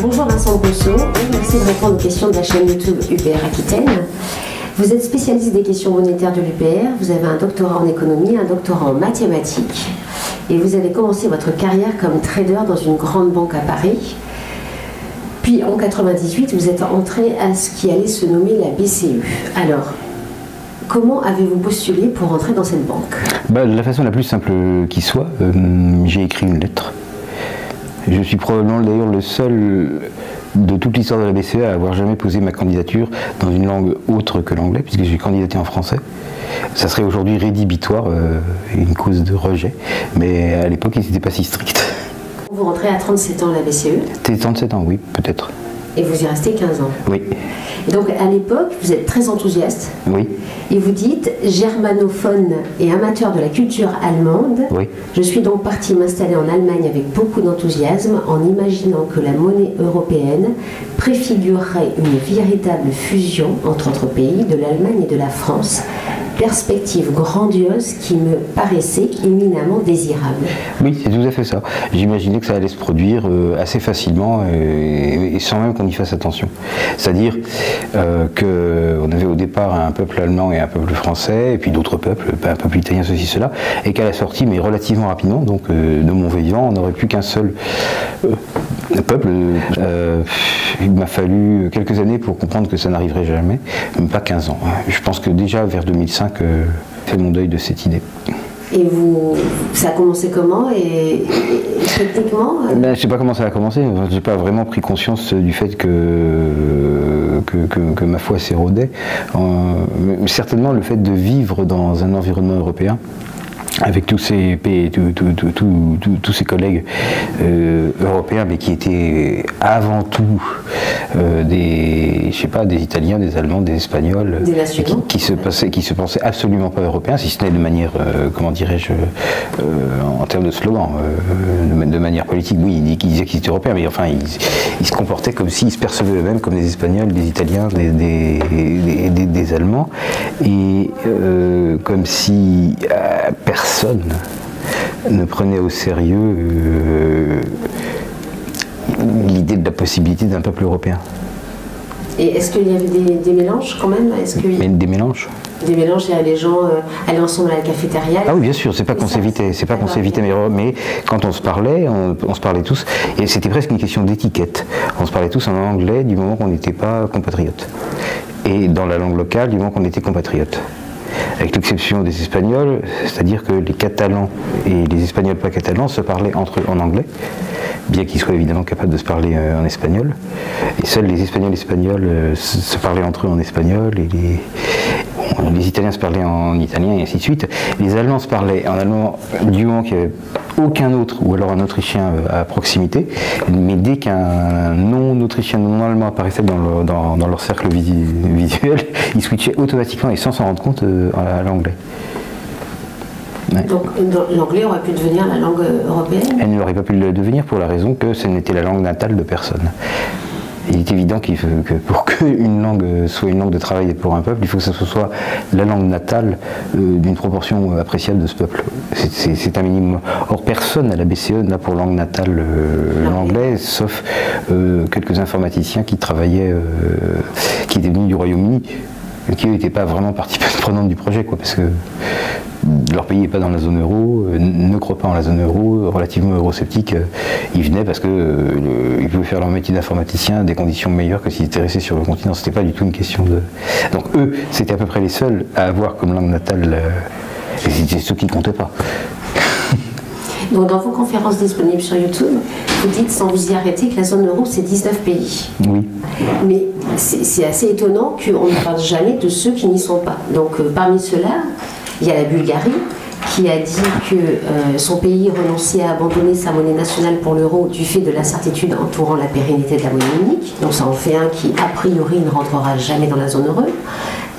Bonjour Vincent Rousseau, merci de répondre aux questions de la chaîne YouTube UPR Aquitaine. Vous êtes spécialiste des questions monétaires de l'UPR, vous avez un doctorat en économie, un doctorat en mathématiques et vous avez commencé votre carrière comme trader dans une grande banque à Paris. Puis en 1998, vous êtes entré à ce qui allait se nommer la BCE. Alors, comment avez-vous postulé pour entrer dans cette banque? De la façon la plus simple qui soit, j'ai écrit une lettre. Je suis probablement d'ailleurs le seul de toute l'histoire de la BCE à avoir jamais posé ma candidature dans une langue autre que l'anglais, puisque j'ai candidaté en français. Ça serait aujourd'hui rédhibitoire, une cause de rejet, mais à l'époque, ils n'étaient pas si stricts. Vous rentrez à 37 ans à la BCE? C'était 37 ans, oui, peut-être. Et vous y restez 15 ans? Oui. Et donc à l'époque, vous êtes très enthousiaste. Oui. Et vous dites, germanophone et amateur de la culture allemande, oui. Je suis donc parti m'installer en Allemagne avec beaucoup d'enthousiasme en imaginant que la monnaie européenne préfigurerait une véritable fusion entre autres pays, de l'Allemagne et de la France. Perspective grandiose qui me paraissait éminemment désirable. Oui, c'est tout à fait ça. J'imaginais que ça allait se produire assez facilement et sans même qu'on y fasse attention. C'est-à-dire qu'on avait au départ un peuple allemand et un peuple français, et puis d'autres peuples, un peuple italien, ceci, cela, et qu'à la sortie, mais relativement rapidement, donc de mon vivant, on n'aurait plus qu'un seul peuple. Il m'a fallu quelques années pour comprendre que ça n'arriverait jamais, même pas 15 ans. Je pense que déjà vers 2005, fait mon deuil de cette idée. Et vous, ça a commencé comment et techniquement Je ne sais pas comment ça a commencé. Je n'ai pas vraiment pris conscience du fait que ma foi s'érodait. Certainement le fait de vivre dans un environnement européen, avec tous ces pays, tous ces collègues européens, mais qui étaient avant tout des Italiens, des Allemands, des Espagnols, qui se pensaient absolument pas européens, si ce n'est de manière, comment dirais-je, en termes de slogan, de manière politique. Oui, ils disaient qu'ils étaient européens, mais enfin, ils se comportaient comme s'ils se percevaient eux-mêmes comme des Espagnols, des Italiens, des Allemands, et comme si personne ne prenait au sérieux l'idée de la possibilité d'un peuple européen. Et est-ce qu'il y avait des mélanges quand même? Mais des mélanges? Des mélanges, il y a des gens allaient ensemble à la cafétéria. Ah oui, bien sûr, c'est pas qu'on s'évitait, mais quand on se parlait tous, et c'était presque une question d'étiquette. On se parlait tous en anglais du moment qu'on n'était pas compatriotes. Et dans la langue locale du moment qu'on était compatriotes. Avec l'exception des Espagnols, c'est-à-dire que les Catalans et les Espagnols pas catalans se parlaient entre eux en anglais, bien qu'ils soient évidemment capables de se parler en espagnol. Et seuls les Espagnols se parlaient entre eux en espagnol, et les Italiens se parlaient en italien, et ainsi de suite. Les Allemands se parlaient en allemand du moment qu'il n'y avait aucun autre, ou alors un Autrichien à proximité, mais dès qu'un non-Autrichien, non-Allemand apparaissait dans leur cercle visuel, ils switchaient automatiquement et sans s'en rendre compte à l'anglais. Ouais. Donc l'anglais aurait pu devenir la langue européenne? Elle n'aurait pas pu le devenir pour la raison que ce n'était la langue natale de personne. Il est évident que pour qu'une langue soit une langue de travail pour un peuple, il faut que ce soit la langue natale d'une proportion appréciable de ce peuple. C'est un minimum. Or, personne à la BCE n'a pour langue natale l'anglais, sauf quelques informaticiens qui travaillaient, qui étaient venus du Royaume-Uni, qui n'étaient pas vraiment partie prenante du projet, quoi, parce que leur pays n'est pas dans la zone euro, ne croient pas en la zone euro, relativement eurosceptiques. Ils venaient parce qu'ils pouvaient faire leur métier d'informaticien à des conditions meilleures que s'ils étaient restés sur le continent. C'était pas du tout une question de... Donc eux, c'était à peu près les seuls à avoir comme langue natale, et c'était ceux qui ne comptaient pas. Donc dans vos conférences disponibles sur YouTube, vous dites sans vous y arrêter que la zone euro c'est 19 pays. Oui. Mais c'est assez étonnant qu'on ne parle jamais de ceux qui n'y sont pas. Donc parmi ceux-là, il y a la Bulgarie qui a dit que son pays renonçait à abandonner sa monnaie nationale pour l'euro du fait de l'incertitude entourant la pérennité de la monnaie unique. Donc ça en fait un qui a priori ne rentrera jamais dans la zone euro.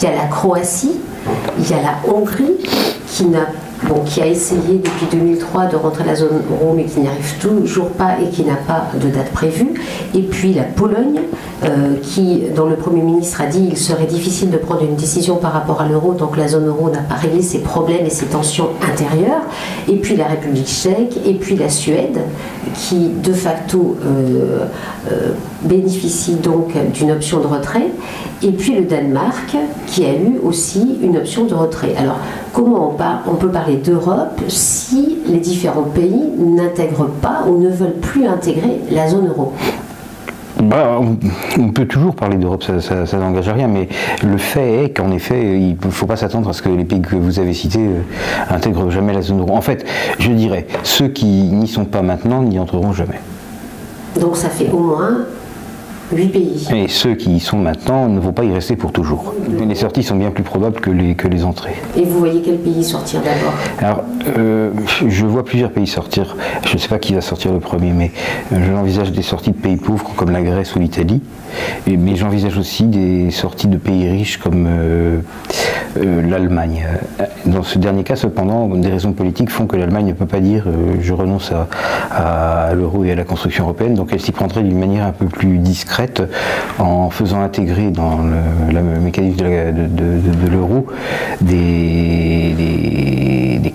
Il y a la Croatie, il y a la Hongrie qui a essayé depuis 2003 de rentrer dans la zone euro mais qui n'y arrive toujours pas et qui n'a pas de date prévue. Et puis la Pologne dont le Premier ministre a dit qu'il serait difficile de prendre une décision par rapport à l'euro tant que la zone euro n'a pas réglé ses problèmes et ses tensions intérieures. Et puis la République tchèque et puis la Suède qui de facto bénéficie donc d'une option de retrait, et puis le Danemark qui a eu aussi une option de retrait. Alors comment on peut parler d'Europe si les différents pays n'intègrent pas ou ne veulent plus intégrer la zone euro? Bah, on peut toujours parler d'Europe, ça n'engage à rien, mais le fait est qu'en effet, il ne faut pas s'attendre à ce que les pays que vous avez cités intègrent jamais la zone euro. En fait, je dirais, ceux qui n'y sont pas maintenant n'y entreront jamais. Donc ça fait au moins 8 pays. Et ceux qui y sont maintenant ne vont pas y rester pour toujours. Les sorties sont bien plus probables que les entrées. Et vous voyez quel pays sortir d'abord? Alors, je vois plusieurs pays sortir. Je ne sais pas qui va sortir le premier, mais j'envisage des sorties de pays pauvres comme la Grèce ou l'Italie. Mais j'envisage aussi des sorties de pays riches comme l'Allemagne. Dans ce dernier cas, cependant, des raisons politiques font que l'Allemagne ne peut pas dire je renonce à l'euro et à la construction européenne, donc elle s'y prendrait d'une manière un peu plus discrète en faisant intégrer dans le mécanisme de l'euro des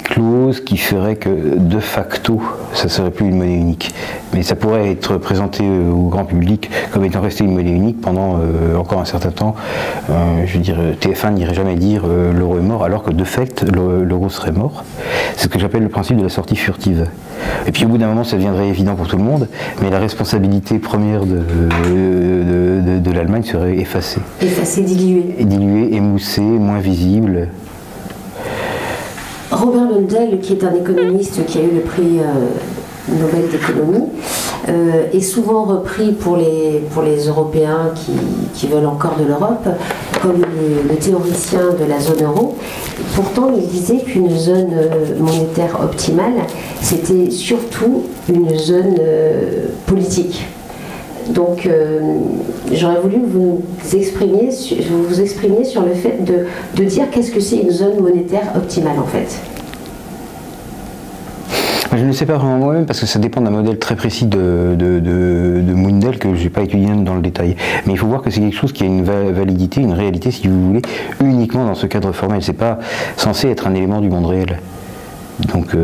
clauses qui feraient que de facto ça ne serait plus une monnaie unique. Mais ça pourrait être présenté au grand public comme étant resté une monnaie unique pendant encore un certain temps. Je veux dire, TF1 n'irait jamais dire l'euro est mort, alors que de fait l'euro serait mort. C'est ce que j'appelle le principe de la sortie furtive. Et puis au bout d'un moment ça deviendrait évident pour tout le monde, mais la responsabilité première de l'Allemagne serait effacée. Effacée, diluée. Diluée, émoussée, moins visible. Robert Mundell, qui est un économiste qui a eu le prix Nobel d'économie, est souvent repris pour les Européens qui veulent encore de l'Europe comme le théoricien de la zone euro. Pourtant, il disait qu'une zone monétaire optimale, c'était surtout une zone politique. Donc, j'aurais voulu vous exprimer sur le fait de dire qu'est-ce que c'est une zone monétaire optimale en fait. Je ne sais pas vraiment moi-même parce que ça dépend d'un modèle très précis de Mundell que je n'ai pas étudié dans le détail. Mais il faut voir que c'est quelque chose qui a une validité, une réalité si vous voulez, uniquement dans ce cadre formel. C'est pas censé être un élément du monde réel. Donc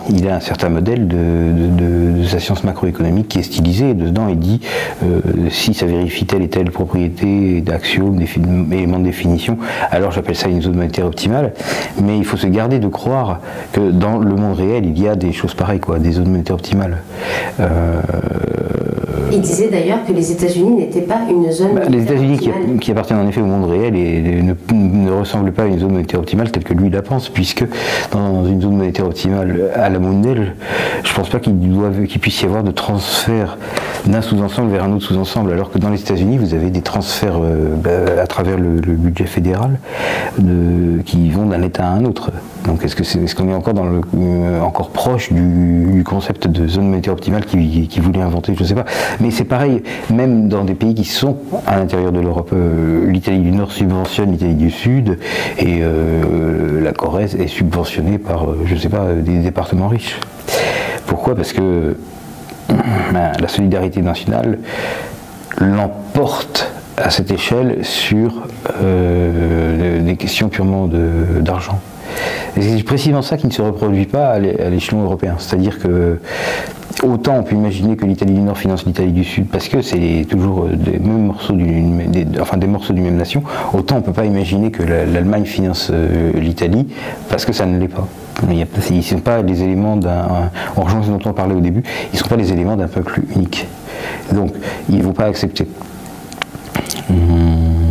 il a un certain modèle de sa science macroéconomique qui est stylisé, et dedans il dit si ça vérifie telle et telle propriété d'axiome, éléments de définition, alors j'appelle ça une zone monétaire optimale. Mais il faut se garder de croire que dans le monde réel il y a des choses pareilles, quoi, des zones monétaires optimales. Il disait d'ailleurs que les États-Unis n'étaient pas une zone monétaire les États-Unis optimale. qui appartiennent en effet au monde réel et ne ressemblent pas à une zone monétaire optimale telle que lui la pense, puisque dans une zone monétaire optimale à la Mundell, je ne pense pas qu'il puisse y avoir de transfert d'un sous-ensemble vers un autre sous-ensemble, alors que dans les États-Unis vous avez des transferts à travers le budget fédéral qui vont d'un État à un autre. Donc est-ce qu'on est encore encore proche du concept de zone monétaire optimale qui voulait inventer, je ne sais pas. Mais c'est pareil, même dans des pays qui sont à l'intérieur de l'Europe. L'Italie du Nord subventionne l'Italie du Sud, et la Corrèze est subventionnée par, je ne sais pas, des départements riches. Pourquoi? Parce que la solidarité nationale l'emporte à cette échelle sur des questions purement d'argent. Et c'est précisément ça qui ne se reproduit pas à l'échelon européen. C'est-à-dire que autant on peut imaginer que l'Italie du Nord finance l'Italie du Sud parce que c'est toujours des morceaux d'une même nation, autant on ne peut pas imaginer que l'Allemagne finance l'Italie parce que ça ne l'est pas. Ils ne sont pas les éléments on rejoint ce dont on parlait au début, ils ne sont pas les éléments d'un peuple unique. Donc ils ne vont pas accepter.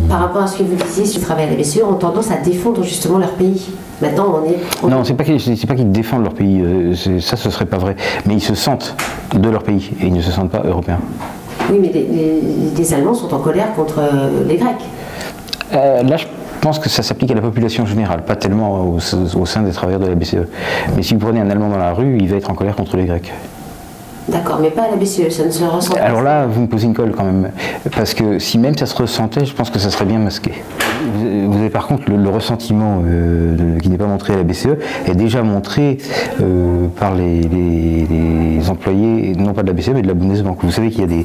Par rapport à ce que vous disiez sur le travail à la BCE, ont tendance à défendre justement leur pays. Maintenant, Non, c'est pas qu'ils défendent leur pays, ça ce serait pas vrai. Mais ils se sentent de leur pays et ils ne se sentent pas européens. Oui, mais les Allemands sont en colère contre les Grecs. Là, je pense que ça s'applique à la population générale, pas tellement au sein des travailleurs de la BCE. Mais si vous prenez un Allemand dans la rue, il va être en colère contre les Grecs. D'accord, mais pas à la BCE, ça ne se ressent pas. Alors là, vous me posez une colle quand même, parce que si même ça se ressentait, je pense que ça serait bien masqué. Vous avez par contre le ressentiment qui n'est pas montré à la BCE est déjà montré par les employés, non pas de la BCE mais de la Bundesbank. Vous savez qu'il y a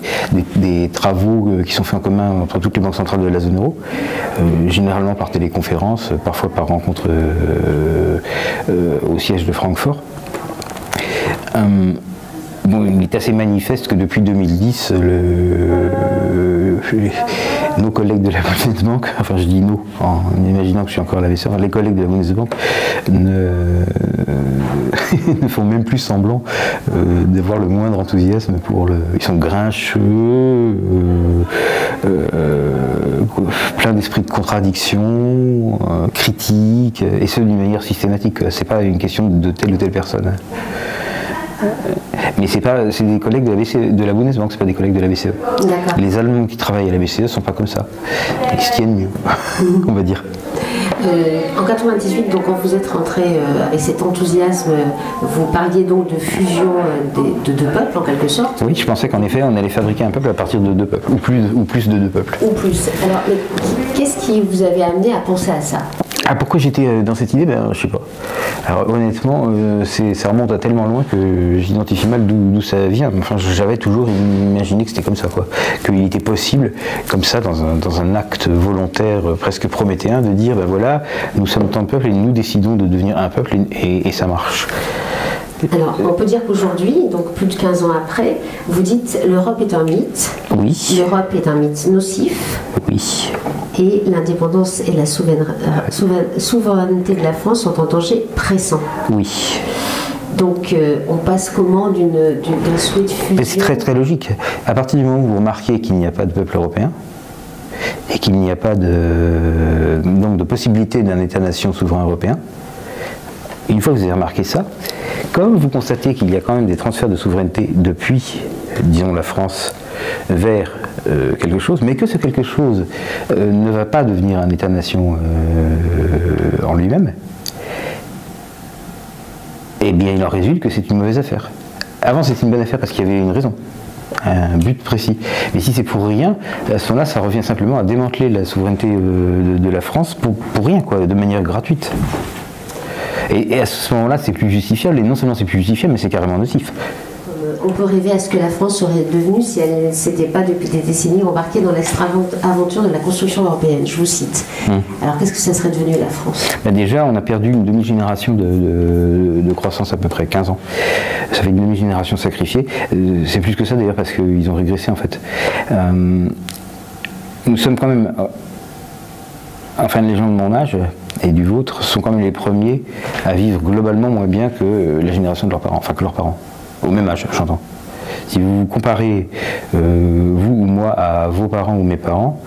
des travaux qui sont faits en commun entre toutes les banques centrales de la zone euro, généralement par téléconférence, parfois par rencontre au siège de Francfort. Bon, est assez manifeste que depuis 2010, nos collègues de la Bundesbank, enfin je dis nous, en imaginant que je suis encore à la BCE, les collègues de la Bundesbank ne font même plus semblant d'avoir le moindre enthousiasme pour le... Ils sont grincheux, plein d'esprit de contradiction, critique, et ce d'une manière systématique. C'est pas une question de telle ou telle personne. Mais c'est des collègues de la Bundesbank, c'est pas des collègues de la BCE. Les Allemands qui travaillent à la BCE sont pas comme ça. Ils se tiennent mieux, on va dire. En 98, donc, quand vous êtes rentré avec cet enthousiasme, vous parliez donc de fusion de deux peuples en quelque sorte. Oui, je pensais qu'en effet on allait fabriquer un peuple à partir de deux peuples, ou plus de deux peuples. Ou plus. Alors, qu'est-ce qui vous avait amené à penser à ça? Ah, pourquoi j'étais dans cette idée? Ben, je sais pas. Alors honnêtement, ça remonte à tellement loin que j'identifie mal d'où ça vient. Enfin, j'avais toujours imaginé que c'était comme ça, quoi. Qu'il était possible, comme ça, dans un acte volontaire presque prométhéen, de dire, ben voilà, nous sommes tant de peuples et nous décidons de devenir un peuple et ça marche. Alors, on peut dire qu'aujourd'hui, donc plus de 15 ans après, vous dites l'Europe est un mythe. Oui. L'Europe est un mythe nocif. Oui. Et l'indépendance et la souveraineté de la France sont en danger pressant. Oui. Donc, on passe comment d'un souhait de fusion? C'est très très logique. À partir du moment où vous remarquez qu'il n'y a pas de peuple européen, et qu'il n'y a pas donc de possibilité d'un État-nation souverain européen, une fois que vous avez remarqué ça, comme vous constatez qu'il y a quand même des transferts de souveraineté depuis, disons, la France vers quelque chose, mais que ce quelque chose ne va pas devenir un État-nation en lui-même, eh bien il en résulte que c'est une mauvaise affaire. Avant c'était une bonne affaire parce qu'il y avait une raison, un but précis. Mais si c'est pour rien, à ce moment-là, ça revient simplement à démanteler la souveraineté de la France pour rien, quoi, de manière gratuite. Et à ce moment-là, c'est plus justifiable, et non seulement c'est plus justifiable, mais c'est carrément nocif. On peut rêver à ce que la France serait devenue si elle ne s'était pas depuis des décennies embarquée dans l'extra-aventure de la construction européenne, je vous cite. Alors qu'est-ce que ça serait devenu la France? Ben déjà, on a perdu une demi-génération de croissance, à peu près 15 ans. Ça fait une demi-génération sacrifiée. C'est plus que ça d'ailleurs parce qu'ils ont régressé en fait. Nous sommes quand même, enfin les gens de mon âge et du vôtre sont quand même les premiers à vivre globalement moins bien que la génération de leurs parents, enfin que leurs parents. Au même âge, j'entends. Si vous comparez vous ou moi à vos parents ou mes parents,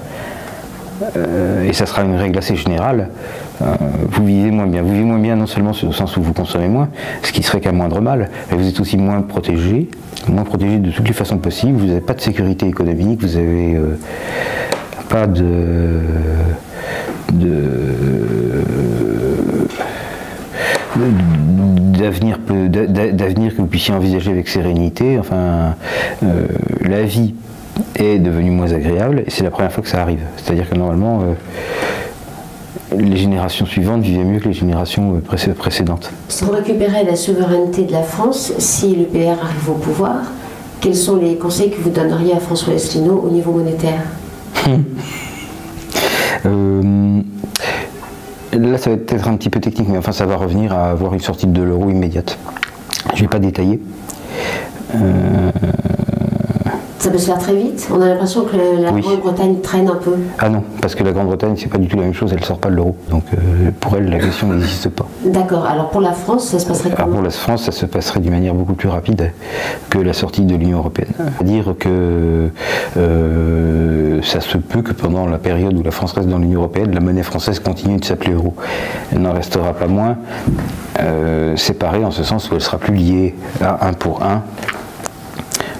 et ça sera une règle assez générale, vous vivez moins bien. Vous vivez moins bien non seulement au sens où vous consommez moins, ce qui serait qu'un moindre mal, mais vous êtes aussi moins protégé de toutes les façons possibles, vous n'avez pas de sécurité économique, vous n'avez pas d'avenir que vous puissiez envisager avec sérénité. Enfin, la vie est devenue moins agréable et c'est la première fois que ça arrive. C'est-à-dire que normalement, les générations suivantes vivaient mieux que les générations précédentes. Si vous récupérez la souveraineté de la France, si l'UPR arrive au pouvoir, quels sont les conseils que vous donneriez à François Asselineau au niveau monétaire? Là, ça va être un petit peu technique, mais enfin, ça va revenir à avoir une sortie de l'euro immédiate. Je ne vais pas détailler. Ça peut se faire très vite. On a l'impression que la Grande-Bretagne traîne un peu. Ah non, parce que la Grande-Bretagne, c'est pas du tout la même chose, elle ne sort pas de l'euro. Donc pour elle, la question n'existe pas. D'accord. Alors pour la France, ça se passerait comment? Pour la France, ça se passerait d'une manière beaucoup plus rapide que la sortie de l'Union européenne. C'est-à-dire que ça se peut que pendant la période où la France reste dans l'Union européenne, la monnaie française continue de s'appeler euro. Elle n'en restera pas moins séparée en ce sens où elle sera plus liée à 1 pour 1.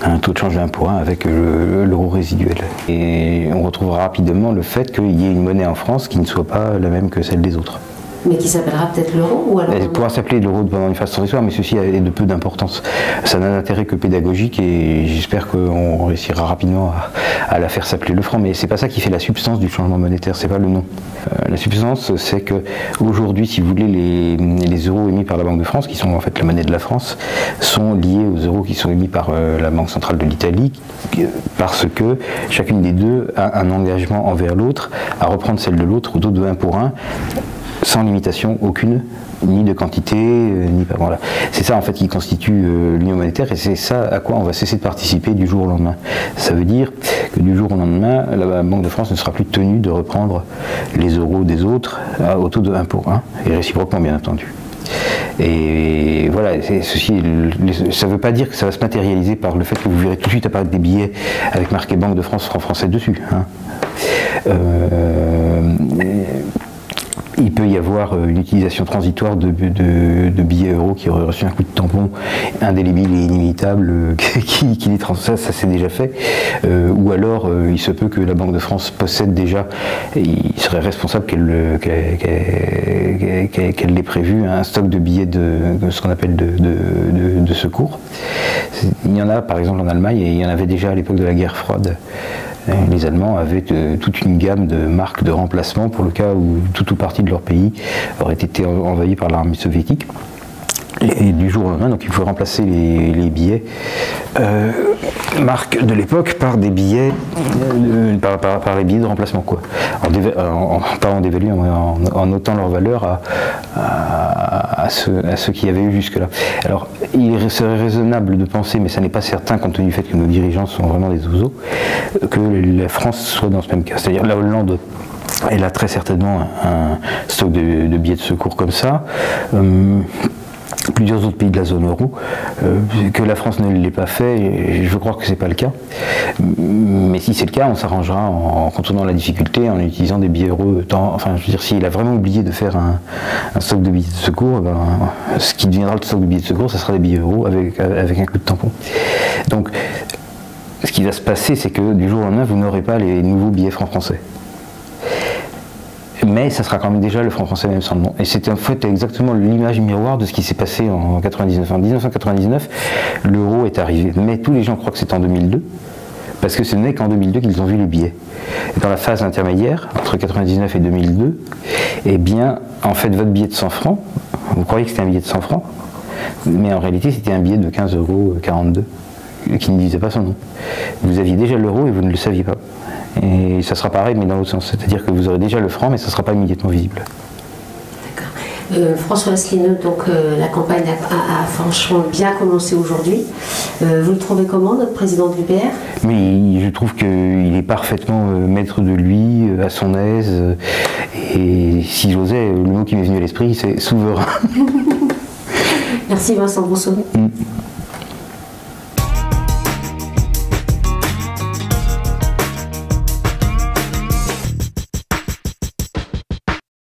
Un taux de change de 1 pour 1 avec l'euro résiduel. Et on retrouvera rapidement le fait qu'il y ait une monnaie en France qui ne soit pas la même que celle des autres. Mais qui s'appellera peut-être l'euro ou alors... Elle pourra s'appeler l'euro pendant une phase de son histoire, mais ceci est de peu d'importance. Ça n'a d'intérêt que pédagogique et j'espère qu'on réussira rapidement à la faire s'appeler le franc. Mais c'est pas ça qui fait la substance du changement monétaire, c'est pas le nom. La substance, c'est que aujourd'hui, si vous voulez, les euros émis par la Banque de France, qui sont en fait la monnaie de la France, sont liés aux euros qui sont émis par la Banque centrale de l'Italie, parce que chacune des deux a un engagement envers l'autre à reprendre celle de l'autre au taux de 1 pour 1. sans limitation aucune, ni de quantité, ni pas. Voilà. C'est ça en fait qui constitue l'union monétaire et c'est ça à quoi on va cesser de participer du jour au lendemain. Ça veut dire que du jour au lendemain, la Banque de France ne sera plus tenue de reprendre les euros des autres au taux de 1 pour 1, et réciproquement bien entendu. Et voilà, ceci, ça ne veut pas dire que ça va se matérialiser par le fait que vous verrez tout de suite apparaître des billets avec marqué Banque de France, franc français dessus. Hein. Il peut y avoir une utilisation transitoire de billets euros qui auraient reçu un coup de tampon indélébile et inimitable qui les transfère, ça c'est déjà fait. Ou alors il se peut que la Banque de France possède déjà, et il serait responsable qu'elle ait prévu un stock de billets de ce qu'on appelle de secours. Il y en a par exemple en Allemagne et il y en avait déjà à l'époque de la guerre froide. Les Allemands avaient toute une gamme de marques de remplacement pour le cas où tout ou partie de leur pays aurait été envahi par l'armée soviétique. Et du jour au lendemain, donc il faut remplacer les billets marques de l'époque par des billets, par les billets de remplacement, quoi. Pas en dévaluant, mais en notant leur valeur à ceux qui y avaient eu jusque-là. Alors, il serait raisonnable de penser, mais ça n'est pas certain compte tenu du fait que nos dirigeants sont vraiment des oiseaux, que la France soit dans ce même cas. C'est-à-dire la Hollande, elle a très certainement un stock de billets de secours comme ça. Plusieurs autres pays de la zone euro, que la France ne l'ait pas fait, je crois que c'est pas le cas. Mais si c'est le cas, on s'arrangera en contournant la difficulté, en utilisant des billets euros. Enfin, je veux dire, s'il a vraiment oublié de faire un stock de billets de secours, ben, ce qui deviendra le stock de billets de secours, ce sera des billets euros avec un coup de tampon. Donc, ce qui va se passer, c'est que du jour au lendemain, vous n'aurez pas les nouveaux billets francs français. Mais ça sera quand même déjà le franc français même sans le nom. Et c'était en fait exactement l'image miroir de ce qui s'est passé en 99. En 1999, l'euro est arrivé. Mais tous les gens croient que c'est en 2002, parce que ce n'est qu'en 2002 qu'ils ont vu les billets. Et dans la phase intermédiaire, entre 1999 et 2002, eh bien, en fait, votre billet de 100 francs, vous croyez que c'était un billet de 100 francs, mais en réalité, c'était un billet de 15,42 € qui ne disait pas son nom. Vous aviez déjà l'euro et vous ne le saviez pas. Et ça sera pareil, mais dans l'autre sens. C'est-à-dire que vous aurez déjà le franc, mais ça ne sera pas immédiatement visible. D'accord. François Asselineau, donc la campagne a franchement bien commencé aujourd'hui. Vous le trouvez comment, notre président de l'UPR? Mais je trouve qu'il est parfaitement maître de lui, à son aise. Et si j'osais, le mot qui m'est venu à l'esprit, c'est souverain. Merci Vincent Brousseau.